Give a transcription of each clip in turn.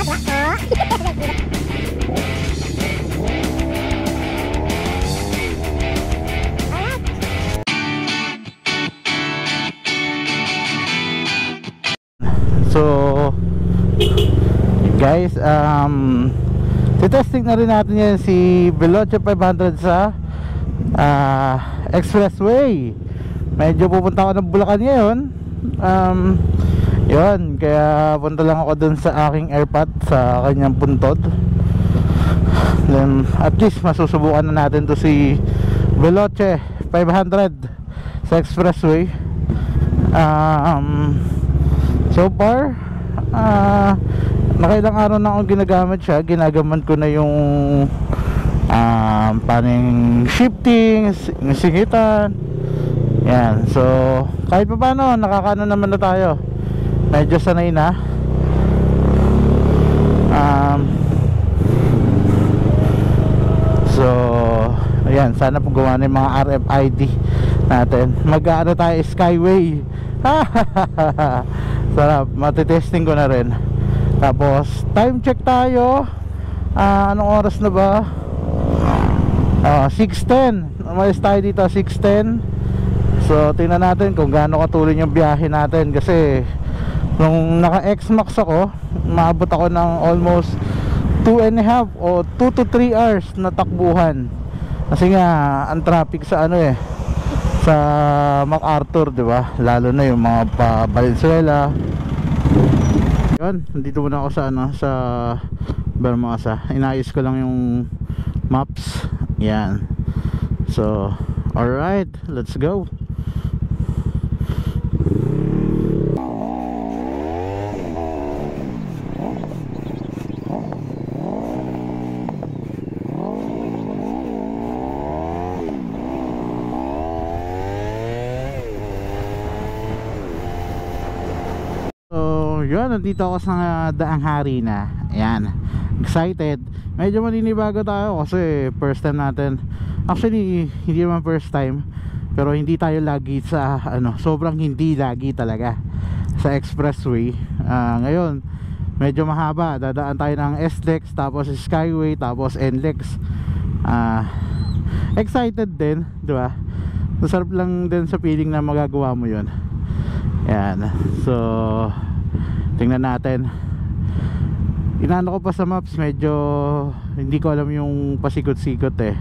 So guys, titesting na rin natin yan si Veloce 500 sa expressway. Medyo pupunta ako ng Bulacan ngayon. Yun, kaya punta lang ako dun sa aking airpot sa kanyang puntod. Then at least masusubukan na natin to si Veloce 500 sa expressway. So far nakailang araw na akong ginagamit siya. Ginagaman ko na yung paning shifting, singitan. Yan, so kahit pa paano nakakano naman na tayo. Medyo sanay na. So ayan, sana po gawa na yung mga RFID natin. Mag-ano tayo, Skyway. Sarap, matitesting ko na rin. Tapos time check tayo. Anong oras na ba? 6:10. Umalis tayo dito 6:10. So tingnan natin kung gaano katuloy yung biyahe natin. Kasi nung naka X-Max ako, maabot ako ng almost 2.5 o 2 to 3 hours na takbuhan. Kasi nga ang traffic sa sa MacArthur, di ba? Lalo na yung mga pa Valenzuela. Yun, nandito muna ako sa sa Bermosa. Inayos ko lang yung maps. Yan. So, alright, let's go. Yun, nandito ako sa Daang Hari na. Ayan, excited. Medyo maninibago tayo kasi first time natin. Actually, hindi naman first time, pero hindi tayo lagi sa sobrang hindi lagi talaga sa expressway. Ngayon, medyo mahaba. Dadaan tayo ng SLEX, tapos Skyway, tapos NLEX. Excited din, di ba? Masarap lang din sa feeling na magagawa mo yun. Ayan, so tingnan natin. Inano ko pa sa maps, medyo hindi ko alam yung pasikot-sikot eh.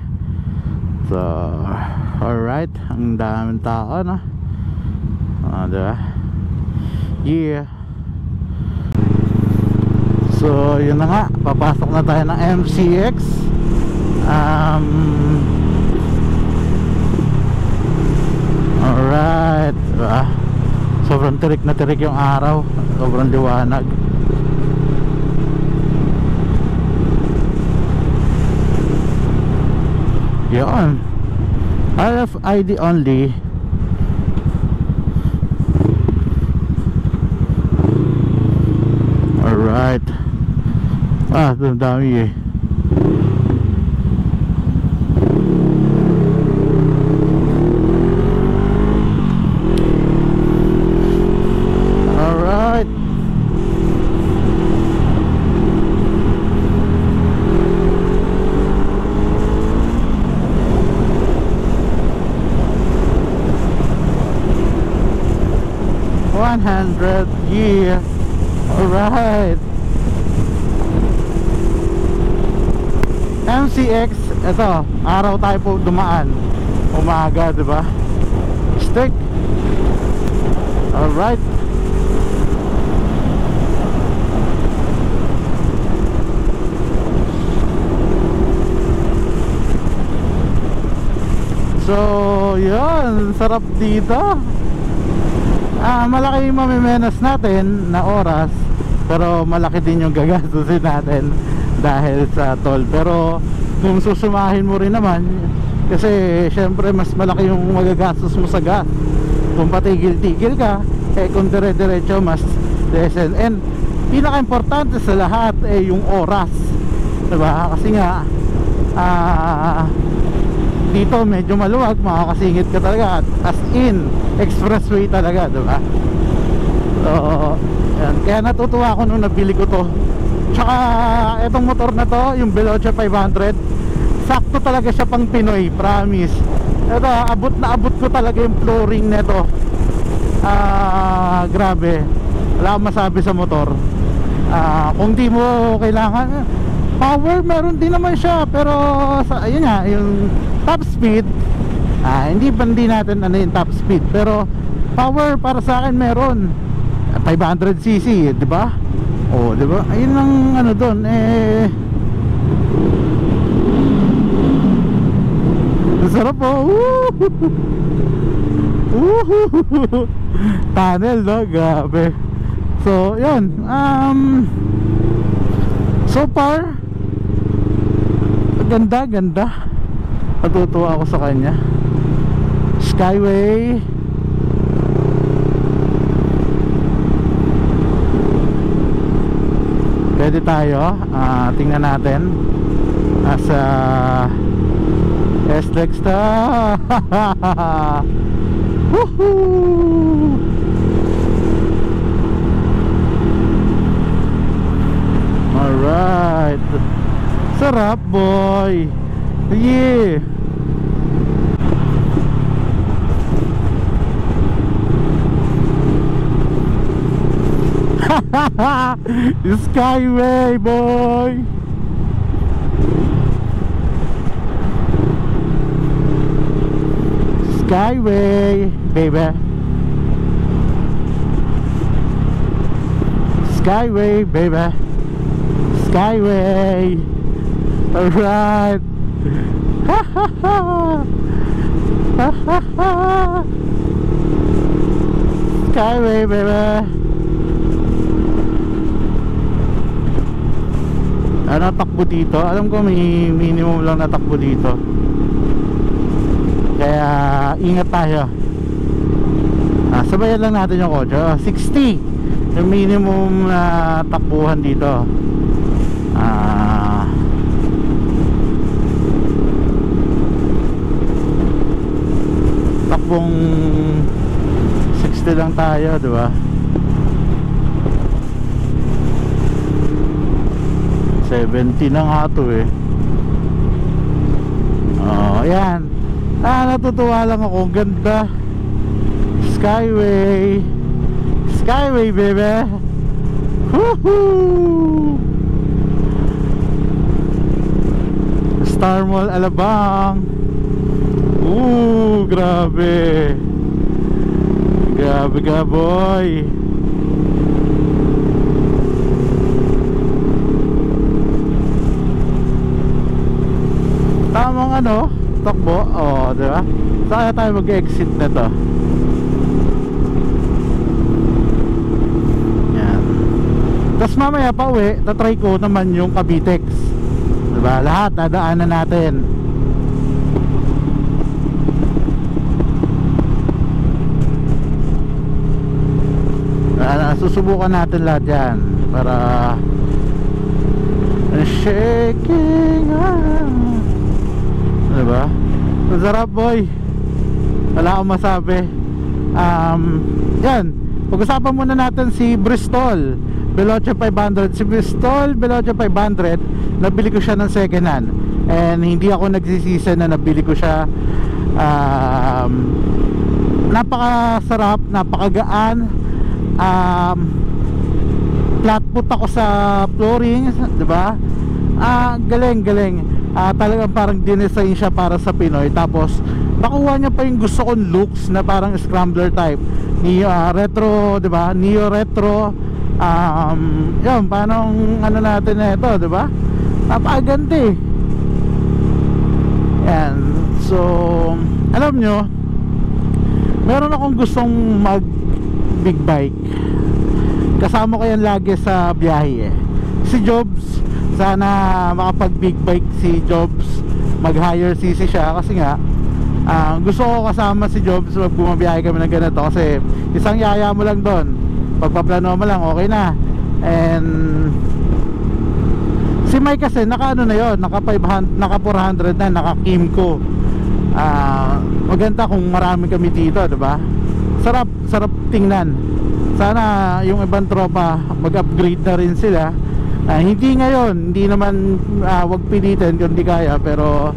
So alright, ang daming tao no. Diba? Yeah. So yun na nga, papasok na tayo ng MCX. Alright, diba? Sobrang tirik na tirik yung araw. Sobrang liwanag. Yun, RFID only. Alright. Dami eh. Yeah. Alright. MCX, ito, araw tayo po dumaan. Umaga, diba? Stick. Alright. So, yun, sarap dito. Malaki yung mamimenas natin na oras, pero malaki din yung gagastusin natin dahil sa toll. Pero kung susumahin mo rin naman, kasi syempre mas malaki yung magagastos mo sa gas kung patigil-tigil ka, kung dire-diretso mas lesen. And pinaka-importante sa lahat yung oras, diba? Kasi nga dito medyo maluwag, makakasingit ka talaga, as in expressway talaga, diba? So yan. Kaya natutuwa ako nung nabili ko to Tsaka etong motor na to, yung Veloce 500, sakto talaga siya pang Pinoy, promise. Ito, abot na abot ko talaga yung flooring nito. Grabe, wala akong masabi sa motor. Kung di mo kailangan power, meron din naman siya, pero ayun nga, yung top speed, hindi natin ano yung top speed, pero power para sa akin meron. 500cc, di ba? Oh, di ba? Ayun ang ano doon, sarap po. Tunnel, no? Grabe. So, yun. So far, ganda. Natutuwa ako sa kanya. Skyway. Pwede tayo. Tingnan natin. Nasa S-Lex ta. Woohoo! Alright. Sarap, boy. Yeah. Skyway, boy. Skyway, baby. Skyway, baby. Skyway. Alright. Ha ha ha. Ha ha ha. Skyway, baby. Ano takbo dito? Alam ko may minimum lang na takbo dito. Kaya ingat tayo. Sabayan lang natin yung kotse. 60 yung minimum na takbuhan dito. Takbong 60 lang tayo, di ba? 70 na nga to eh. Ayan. Natutuwa lang ako. Ganda. Skyway. Skyway, baby. Woohoo! Star Mall Alabang. Grabe. Grabe ka, boy. Tamang ano, takbo. Diba? Saan tayo mag-exit na to? Yan. Tapos mamaya pa uwi, tatry ko naman yung Cavitex. Diba? Lahat dadaanan natin. Susubukan natin lahat yan para shaking. Diba? Masarap, boy. Wala akong masabi. Yan. Pag-usapan muna natin si Bristol Veloce 500. Si Bristol Veloce 500, nabili ko siya ng second hand. And hindi ako nagsisisi na nabili ko siya. Napakasarap, napakagaan. Flat foot ako sa flooring, diba? Galing. Talagang parang dinesign siya para sa Pinoy. Tapos nakuha niya pa yung gusto kong looks na parang scrambler type. Retro, diba? Neo retro. Yun, paano ano natin na ito, diba? Napakaganda eh. Yan. So, alam nyo, meron akong gustong mag big bike. Kasama ko yan lagi sa biyahe eh. Si Jobs, sana makapag big bike si Jobs. Mag higher cc siya kasi nga gusto ko kasama si Jobs pag bumabiyahe kami ng ganito. Kasi isang yaya mo lang doon, pagpaplano mo lang okay na. And si Mike kasi naka ano na yun, naka 500, naka 400 na, naka Kimco. Maganda kung marami kami dito, diba? Sarap tingnan. Sana yung ibang tropa mag-upgrade na rin sila Hindi ngayon, hindi naman wag pilitin kung di kaya, pero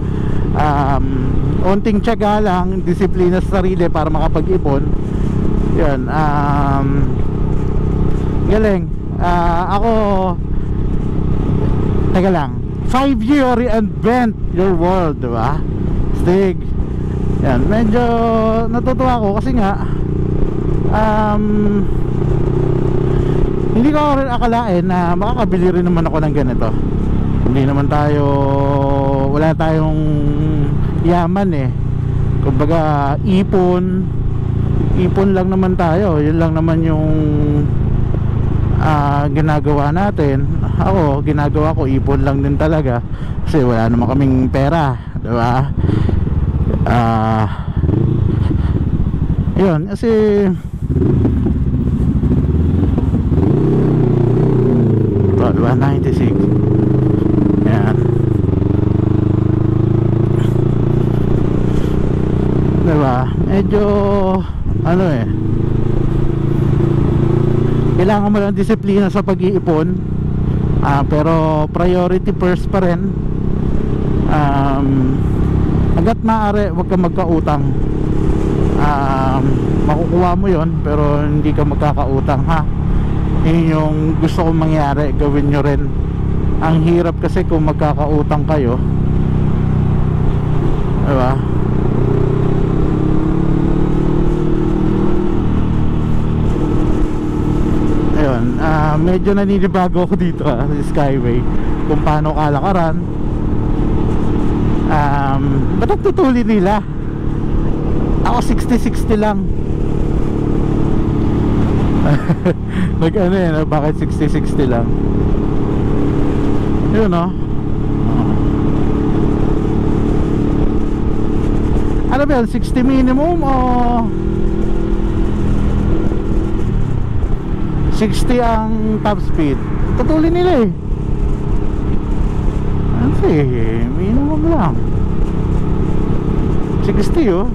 onting tiyaga lang, disiplina sa sarili para makapag-ipon. Yun, galing. Ako, teka lang, 5-year reinvent your world, diba? Stig. Yan, medyo natutuwa ako kasi nga hindi ko rin akalain na makakabili rin naman ako ng ganito. Hindi naman tayo, wala tayong yaman eh. Kumbaga ipon lang naman tayo. Yun lang naman yung ginagawa natin. Ako, ginagawa ko ipon lang din talaga kasi wala naman kaming pera, diba? Yun, kasi diba, 96. Yan, diba, medyo ano eh, kailangan mo lang disiplina sa pag-iipon, pero priority first pa rin. Hanggat maaari, huwag kang magkautang. Makukuha mo yon pero hindi ka magkakautang, ha. Yun yung gusto kong mangyari, gawin nyo rin. Ang hirap kasi kung magkakautang kayo, diba? Ayun, medyo naninibago ako dito sa Skyway kung paano kalakaran. Ba't ang tutuli nila? Ako 60-60 lang. Like ano yun, bakit 60-60 lang? Yun, no? Ano ba yan? 60 minimum o 60 ang top speed? Tutuli nila eh. Ano eh, minimum lang 60 oh.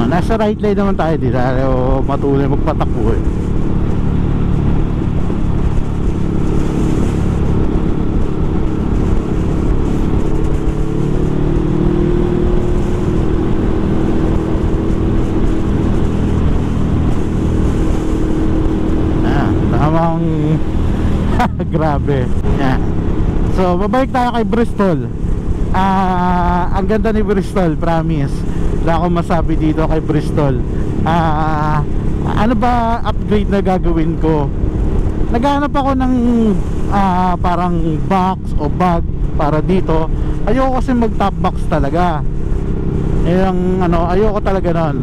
Nasa right lane naman tayo dito, o matuloy magpatakbo eh. Tamang grabe. Yeah. So babalik tayo kay Bristol. Ang ganda ni Bristol, promise. Wala akong masabi dito kay Bristol. Ano ba upgrade na gagawin ko? Naghanap ako ng parang box o bag para dito. Ayoko kasi mag top box talaga. Yung ano, ayoko talaga nun.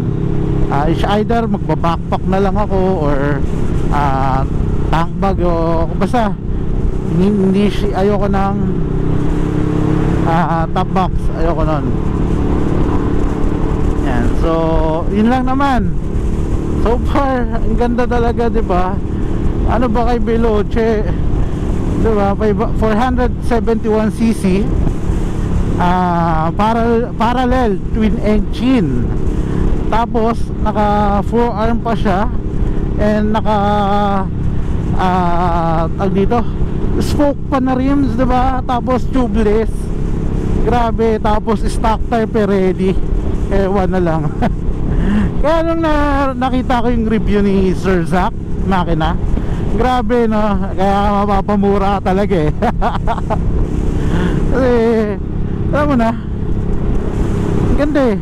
Is either magba-backpack na lang ako or tank bag o basta hindi, ayoko ng top box, ayoko nun. Yan, so yun lang naman. So far, ang ganda talaga, diba? Ano ba kay Veloce, diba? 471cc, parallel twin engine. Tapos naka 4-arm pa siya. And naka tag dito, spoke pa na rims, diba? Tapos tubeless. Grabe. Tapos stock type ready. Ewan na lang. Kaya nung nakita ko yung review ni Sir Zack makina, grabe, no? Kaya mapapamura talaga eh. Kasi alam mo na, ganda eh.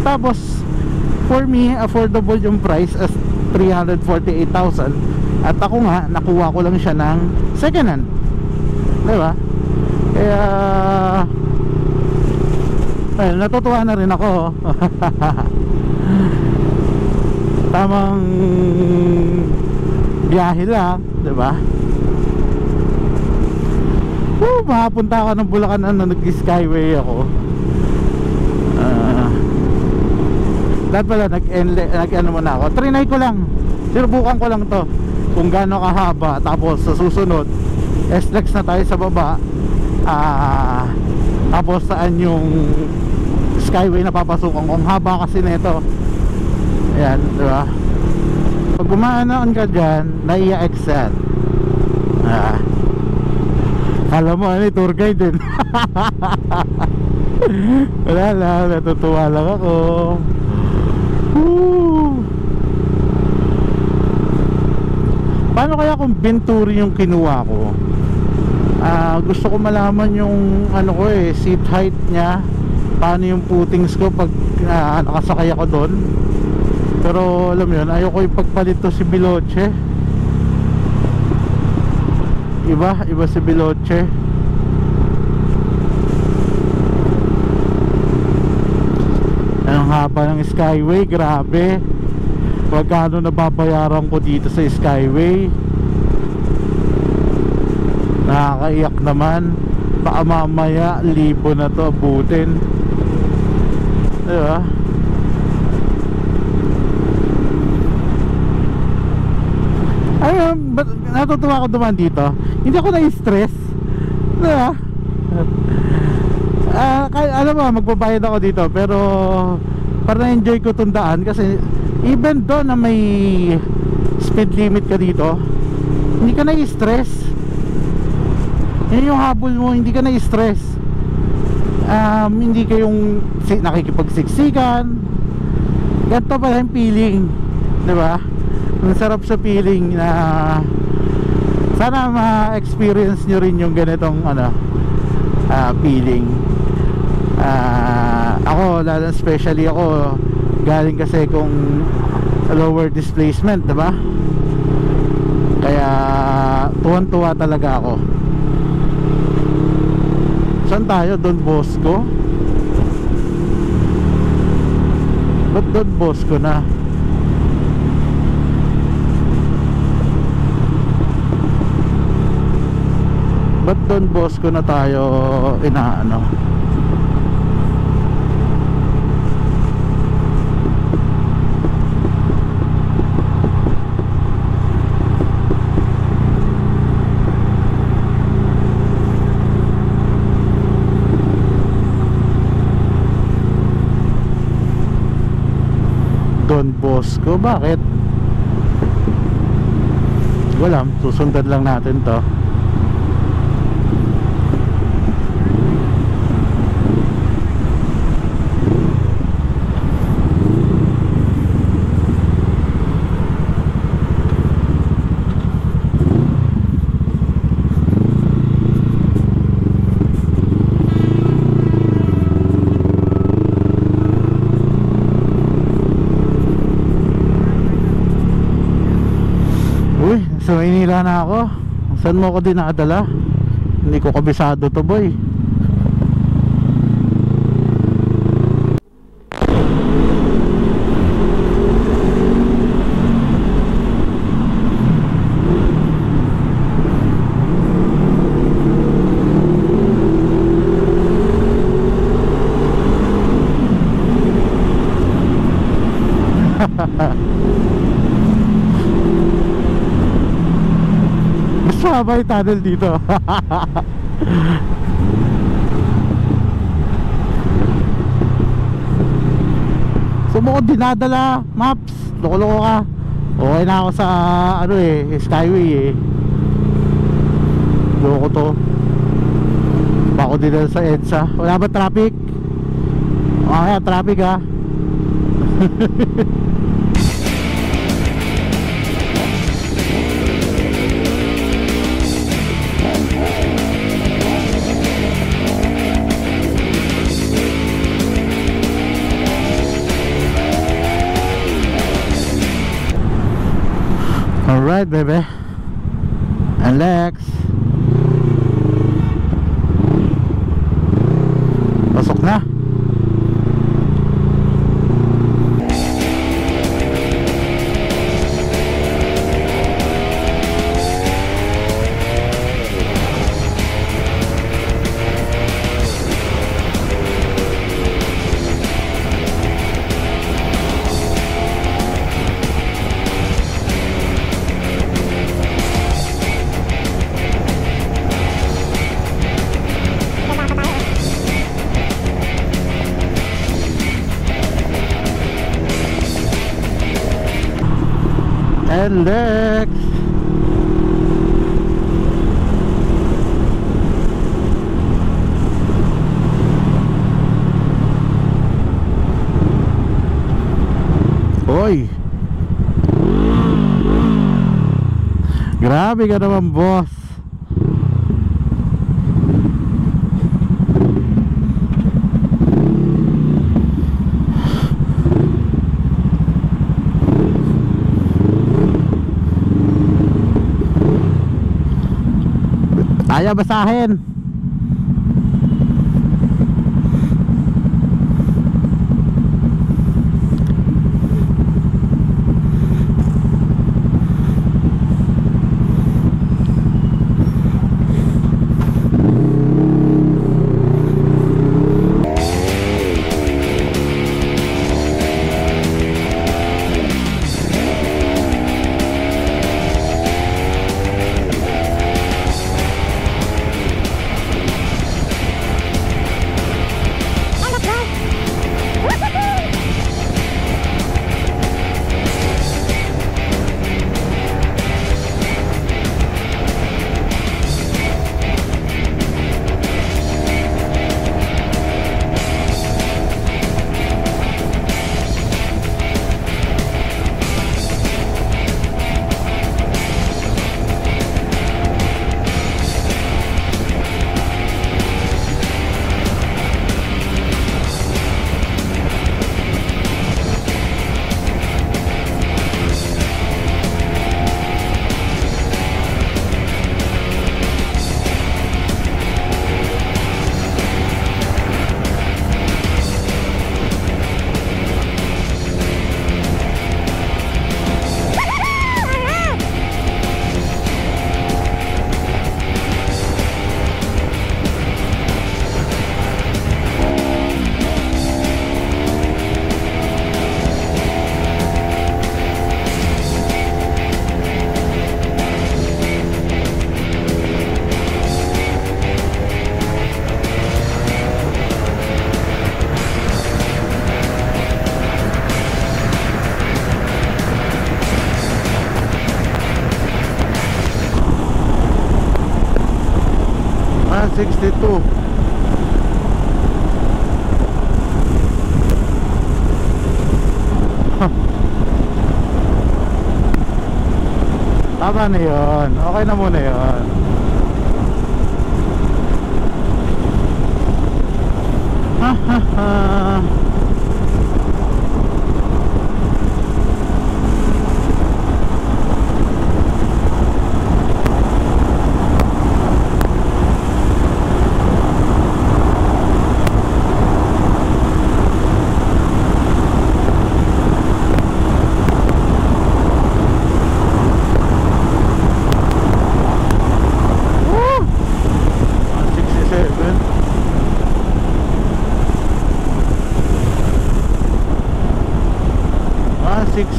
Tapos for me, affordable yung price as 348,000. At ako nga, nakuha ko lang siya ng second hand, diba? Kaya ay, natutuwa na rin ako. Tamang biyahe lang, diba? Makapunta ako ng Bulacan na nag-skyway ako. Lahat pala nag-ano muna ako. Trinay ko lang, sinubukan ko lang to kung gaano kahaba. Tapos sa susunod S-Lex na tayo sa baba. Tapos saan yung skyway na papasukan. Kung haba kasi nito, Ayan, di ba? Pag gumaanaan ka dyan, naiya-excel. Alam mo, ano, tour guide din. Wala lang, natutuwa lang ako. Woo! Paano kaya kung Venturi yung kinuha ko? Gusto ko malaman yung ano ko seat height niya. Paano yung footings ko pag nakasakay ako doon. Pero alam mo yun, ayoko ipagpalit to si Veloce. Iba si Veloce. Ang haba ng Skyway, grabe. Magkano nababayaran ko dito sa Skyway? Nakakaiyak naman. Baka mamaya libo na to abutin. Diba? Ay, natutuwa ko duman dito. Hindi ako na-stress. Diba? Alam mo, magbabayad ako dito. Pero para na-enjoy ko itong daan. Kasi even doon na may speed limit ka dito, hindi ka na-stress. Yun yung habol mo, hindi ka na-stress. Hindi kayong nakikipagsiksikan. Ganito pala yung feeling, diba? Ang sarap sa feeling na sana ma-experience nyo rin yung ganitong feeling. Ako, lalo especially ako, galing kasi kung lower displacement, diba? Kaya tuwan-tuwa talaga ako. Saan tayo? Don Bosco? Ba't Don Bosco na? Ba't Don Bosco na tayo inaano? Don Bosco, bakit? Wala, susundan lang natin to. Sa Maynila na ako. Saan mo ako dinadala? Hindi ko kabisado to, boy. Sabay tunnel dito. So mo ko dinadala maps, loko-loko ka. Okay na ako sa Skyway loko to. Bako dinala sa EDSA. Wala ba traffic? Okay, traffic ha. Alright, baby. Alex. Pasok na. LX. Hoy, grabe ka naman, boss. Ayaw basahin. Ah, 62. Tama na yun. Okay na muna yun. Ha ha ha.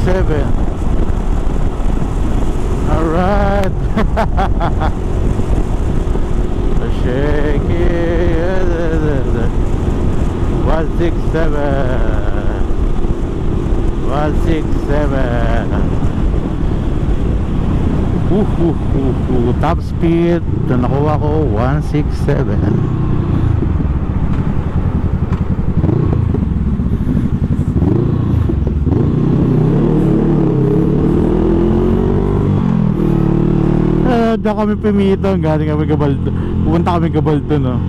Seven. All right. Shake it. 167. 167. Top speed. Ito nakuha ko 167. Diyan kami pimito, galing kami Gabaldo. Pupunta kami Gabaldo, no.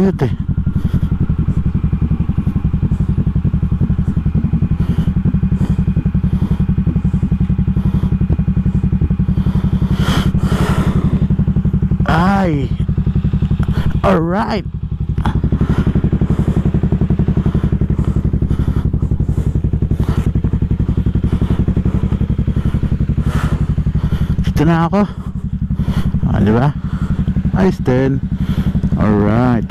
cute eh. Ay, alright. Dito na ako. Di ba? Ayos din. Alright.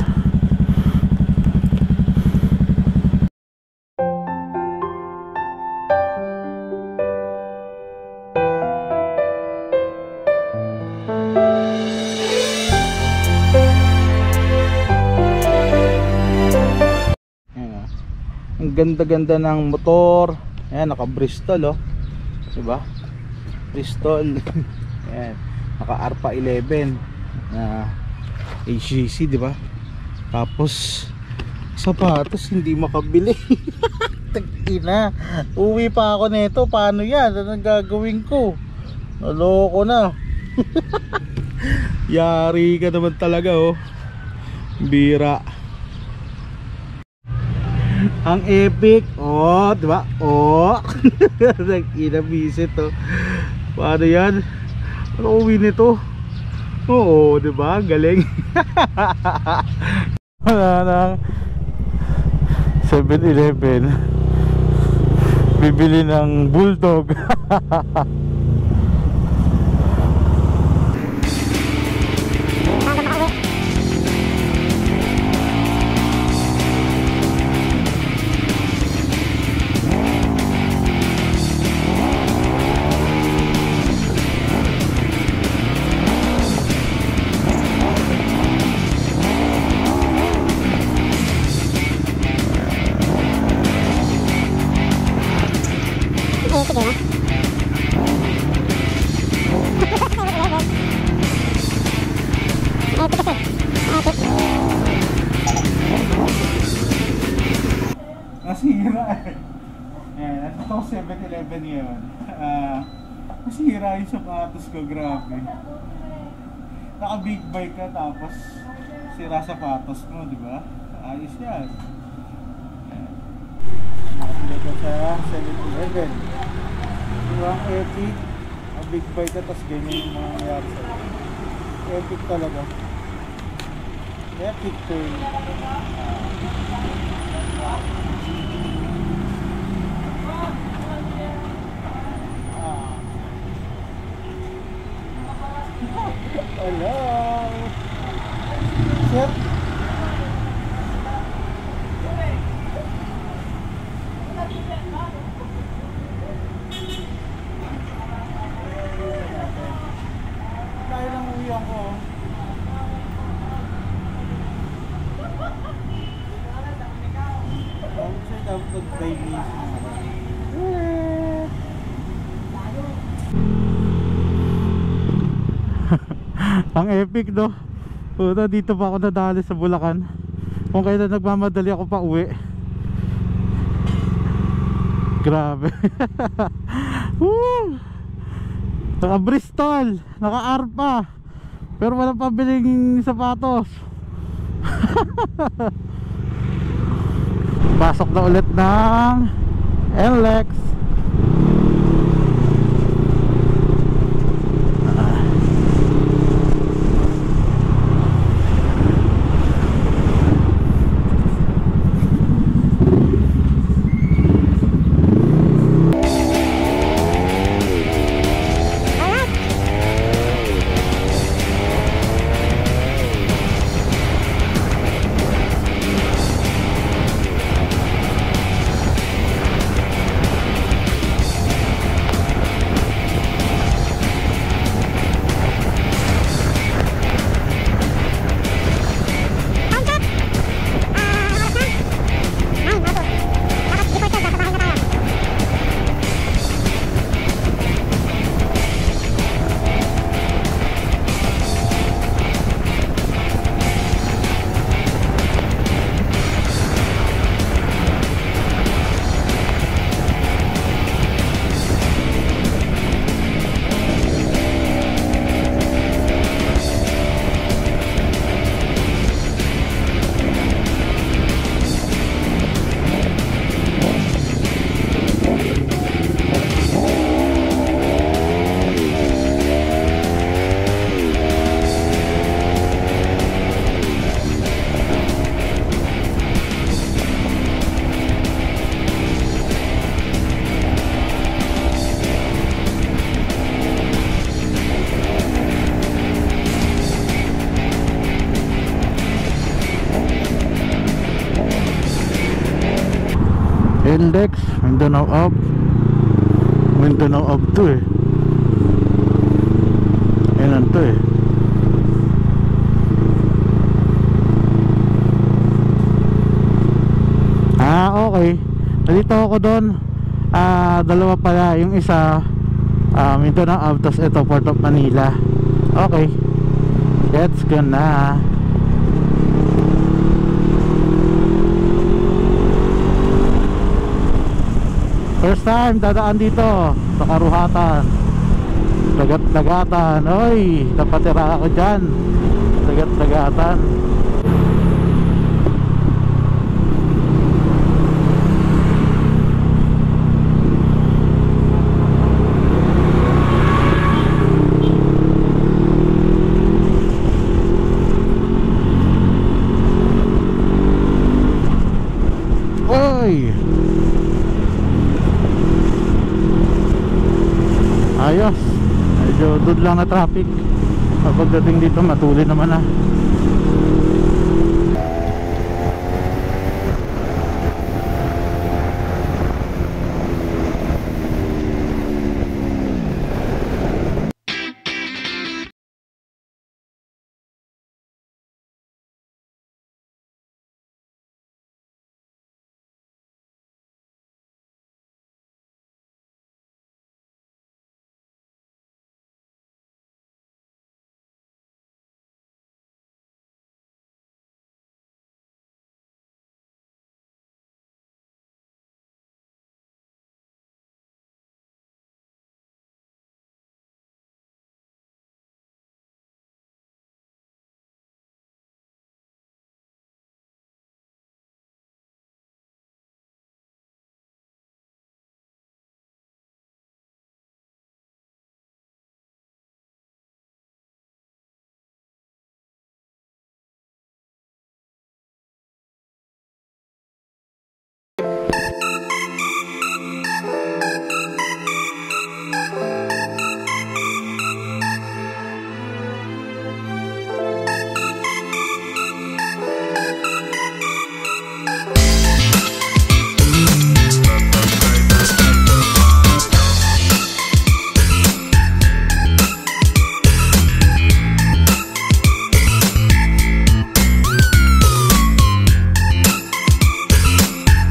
Ang ganda-ganda ng motor. Ayan, naka Bristol oh. Diba? Bristol. Ayan, naka ARPA 11 na HGC, diba? Tapos sapatos hindi makabili. Tagina, uwi pa ako nito. Paano yan? Anong gagawin ko? Naloko na. Yari ka naman talaga oh. Bira. Ang epic. Oh, diba? Oh. Nag-inabisit oh. Paano yan? Ano uwi nito? Oo, diba? Galing. Wala nang 7-Eleven. Bibili ng bulldog. Nasira eh. Ayan, ito 7-Eleven yun. Nasira yung sapatos ko, grabe. Naka big bike ka tapos sira sapatos mo, di ba? Ayos yan. Nakapila sa 7-Eleven. Diba ang epic? Ang big bike ka tapos ganyan yung mga nangyari sa'yo. Epic talaga. Epic fail. Hello. Sir. Dahil ang uwi ako. Sa dapat baby. Ang epic no. Puta, dito pa ako nadali sa Bulacan. Kung kailan nagmamadali ako pa uwi. Grabe. Woo! Naka Bristol, naka ARPA, pero walang pabiling sapatos. Pasok na ulit ng NLEX. NLEX, Mindanao Up. Mindanao Up to eh. Ayan to eh. Okay. Nalito ako doon. Dalawa pala. Yung isa Mindanao Up, tapos ito Port of Manila. Okay, let's go na. First time dadaan dito sa Karuhatan, dagat-dagatan. Oy, napatira ako dyan, dagat-dagatan. Ayos, medyo doon lang na traffic. Pagdating dito matuli naman na.